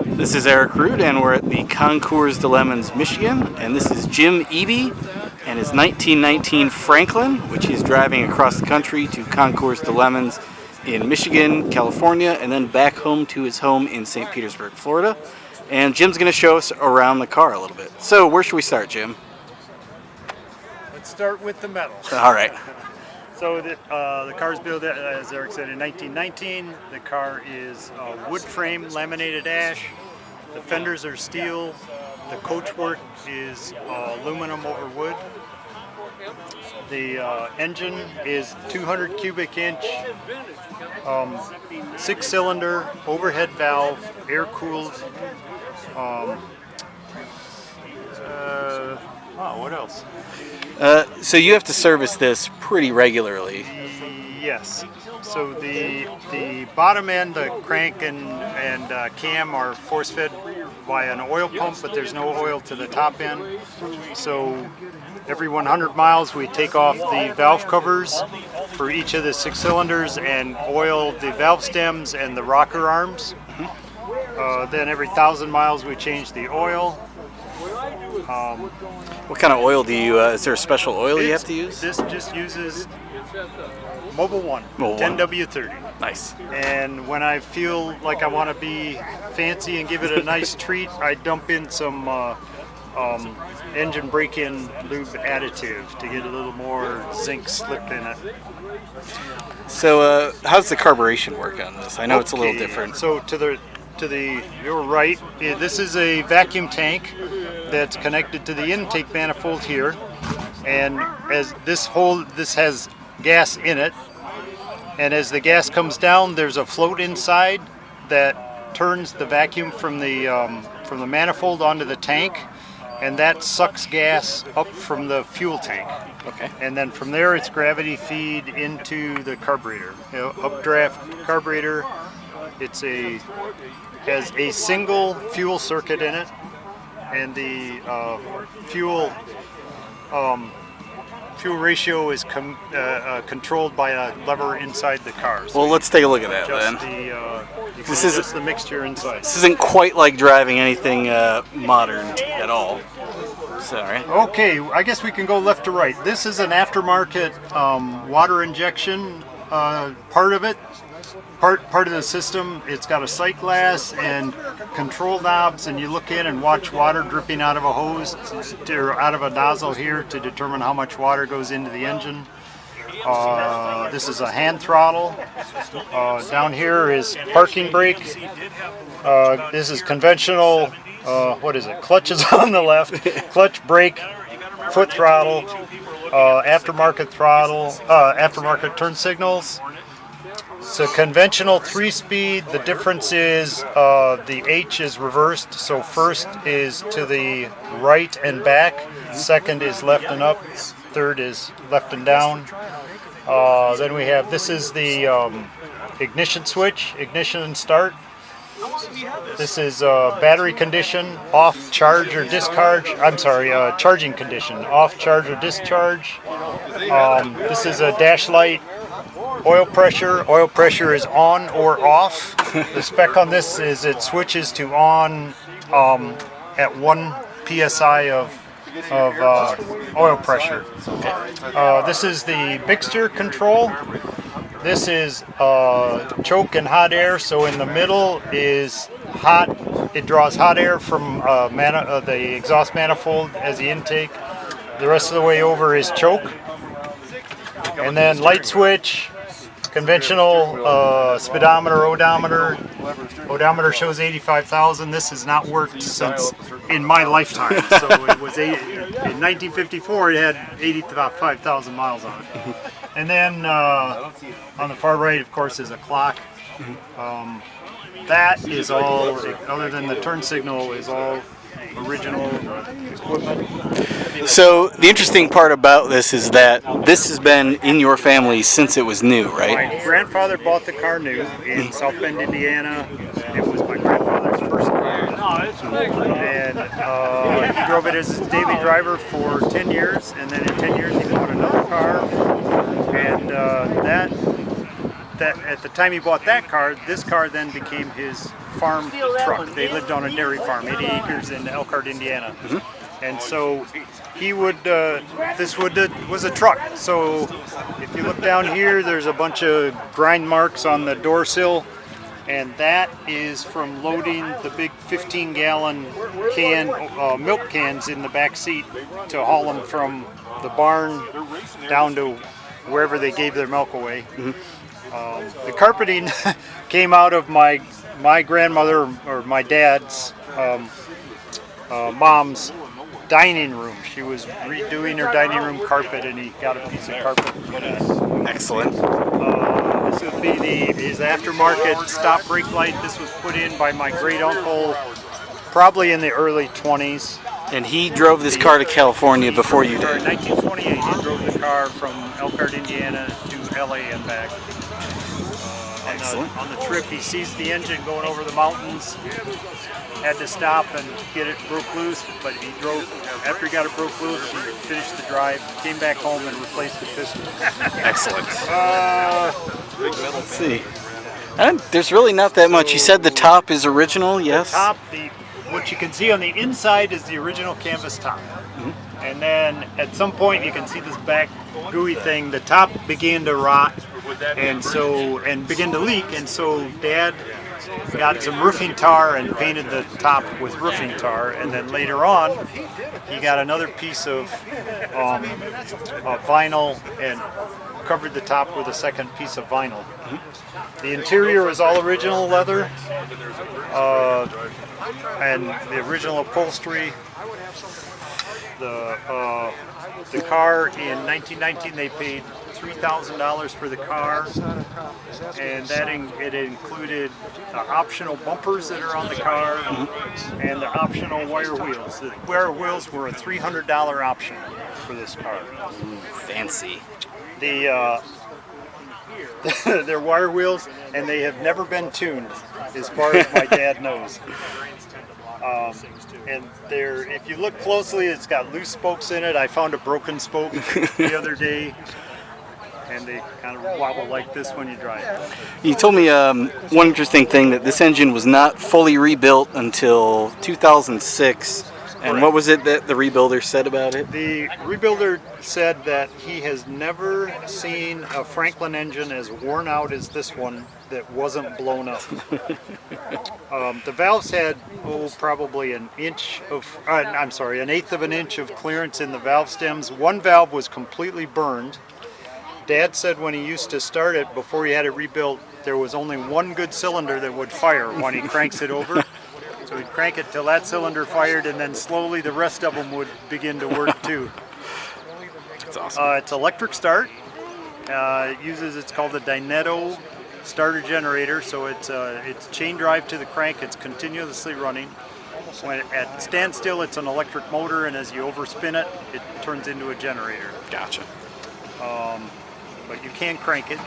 This is Eric Root, and we're at the Concours de Lemons, Michigan, and this is Jim Eby and his 1919 Franklin, which he's driving across the country to Concours de Lemons in Michigan, California, and then back home to his home in St. Petersburg, Florida. And Jim's going to show us around the car a little bit. So where should we start, Jim? Let's start with the metal. All right. So the car's built, as Eric said, in 1919. The car is wood frame laminated ash. The fenders are steel. The coachwork is aluminum over wood. The engine is 200 cubic inch, 6-cylinder, overhead valve, air cooled. What else? So you have to service this pretty regularly. Yes. So the bottom end, the crank and cam are force fed by an oil pump, but there's no oil to the top end. So every 100 miles we take off the valve covers for each of the 6 cylinders and oil the valve stems and the rocker arms. Then every 1,000 miles we change the oil. What kind of oil do you, is there a special oil you have to use? This just uses Mobil 1, Mobil 1. 10W30. Nice. And when I feel like I want to be fancy and give it a nice treat, I dump in some engine break-in lube additive to get a little more zinc slip in it. So how's the carburation work on this? I know it's a little different. So to your right, this is a vacuum tank that's connected to the intake manifold here, and as this has gas in it, and as the gas comes down, there's a float inside that turns the vacuum from the manifold onto the tank, and that sucks gas up from the fuel tank. Okay. And then from there, it's gravity feed into the carburetor. Updraft carburetor. Has a single fuel circuit in it, and the fuel ratio is controlled by a lever inside the car. So well, let's take a look at that then. This is the mixture inside. This isn't quite like driving anything modern at all. Sorry. Okay, I guess we can go left to right. This is an aftermarket water injection part of it. Part of the system. It's got a sight glass and control knobs, and you look in and watch water dripping out of a hose or out of a nozzle here to determine how much water goes into the engine. This is a hand throttle. Down here is parking brake. This is conventional. What is it? Clutches on the left. Clutch, brake, foot throttle, aftermarket throttle, aftermarket turn signals. So conventional 3-speed, the difference is the H is reversed, so first is to the right and back, second is left and up, third is left and down. Then we have, this is the ignition switch, ignition and start. This is battery condition, off charge or discharge, charging condition, off charge or discharge. This is a dash light. Oil pressure is on or off. The spec on this is it switches to on at 1 psi of oil pressure. This is the mixture control. This is choke and hot air. So in the middle is hot. It draws hot air from the exhaust manifold as the intake. The rest of the way over is choke. And then light switch. Conventional speedometer, odometer. Odometer shows 85,000. This has not worked since in my lifetime. So it was in 1954. It had 85,000 miles on it. And then on the far right, of course, is a clock. That is all, other than the turn signal, is all original equipment. So the interesting part about this is that this has been in your family since it was new, right? My grandfather bought the car new in South Bend, Indiana. It was my grandfather's first car. And he drove it as his daily driver for 10 years, and then in 10 years he bought another car. And that at the time he bought that car, this car then became his farm truck. They lived on a dairy farm, 80 acres in Elkhart, Indiana. And so he would, was a truck. So if you look down here, there's a bunch of grind marks on the door sill. And that is from loading the big 15-gallon milk cans in the back seat to haul them from the barn down to wherever they gave their milk away. The carpeting came out of my grandmother or my dad's mom's dining room. She was redoing her dining room carpet, and he got a piece of carpet. Excellent. This would be his aftermarket stop brake light. This was put in by my great uncle, probably in the early 20s. And he drove this car to California before you did. In 1928, he drove the car from Elkhart, Indiana to LA and back. Excellent. On the trip, he sees the engine going over the mountains. Had to stop and get it broke loose, but he drove. After he got it broke loose, he finished the drive, came back home, and replaced the piston. Excellent. Let's see. There's really not that much. You said the top is original, yes? The top, what you can see on the inside is the original canvas top. And then at some point you can see this back gooey thing. The top began to rot and begin to leak, and so Dad got some roofing tar and painted the top with roofing tar, and then later on he got another piece of vinyl and covered the top with a second piece of vinyl. The interior was all original leather and the original upholstery. The car in 1919 they paid $3,000 for the car, and it included the optional bumpers that are on the car and the optional wire wheels. The wire wheels were a $300 option for this car. Ooh, fancy. They're wire wheels, and they have never been tuned, as far as my dad knows. And if you look closely, it's got loose spokes in it. I found a broken spoke the other day, and they kind of wobble like this when you drive. You told me one interesting thing, that this engine was not fully rebuilt until 2006. And what was it that the rebuilder said about it? The rebuilder said that he has never seen a Franklin engine as worn out as this one that wasn't blown up. The valves had probably an eighth of an inch of clearance in the valve stems. One valve was completely burned. Dad said when he used to start it, before he had it rebuilt, there was only one good cylinder that would fire when he cranks it over. So he'd crank it till that cylinder fired, and then slowly the rest of them would begin to work too. That's awesome. It's electric start. It's called a Dynetto starter generator, so it's chain drive to the crank. It's continuously running. When at standstill, it's an electric motor, and as you overspin it, it turns into a generator. Gotcha. But you can crank it.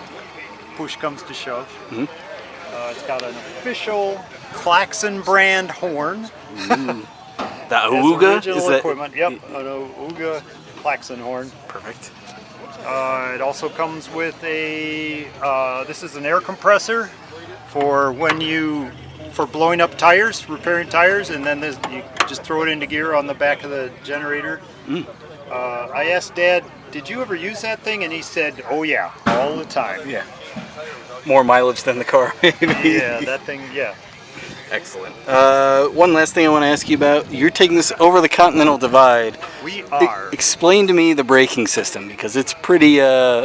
Push comes to shove. It's got an official Klaxon brand horn. The Awuga? Original equipment. Yep, an Awuga Klaxon horn. Perfect. It also comes with this is an air compressor for blowing up tires, repairing tires, and then you just throw it into gear on the back of the generator. I asked Dad, did you ever use that thing? And he said, oh yeah, all the time. Yeah. More mileage than the car, maybe. Yeah, that thing, yeah. Excellent. One last thing I want to ask you about. You're taking this over the Continental Divide. We are. Explain to me the braking system, because it's pretty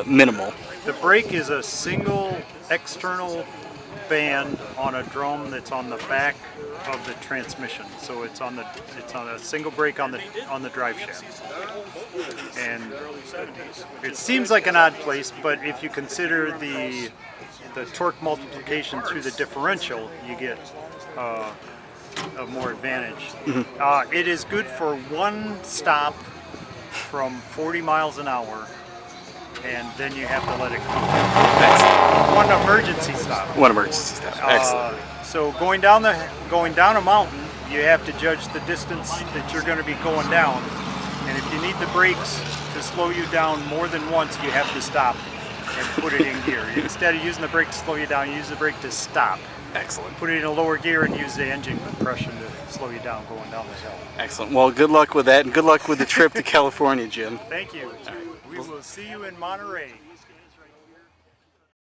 minimal. The brake is a single external band on a drum that's on the back of the transmission. So it's on a single brake on the drive shaft. And it seems like an odd place, but if you consider the torque multiplication through the differential, you get more advantage. It is good for one stop from 40 miles an hour, and then you have to let it come. Excellent. One emergency stop. One emergency stop. Excellent. So going down a mountain, you have to judge the distance that you're going to be going down, and if you need the brakes to slow you down more than once, you have to stop and put it in gear. Instead of using the brake to slow you down, you use the brake to stop. Excellent. put it in a lower gear and use the engine compression to slow you down going down the hill. Excellent. Well, good luck with that, and good luck with the trip to California, Jim. Thank you. We will see you in Monterey.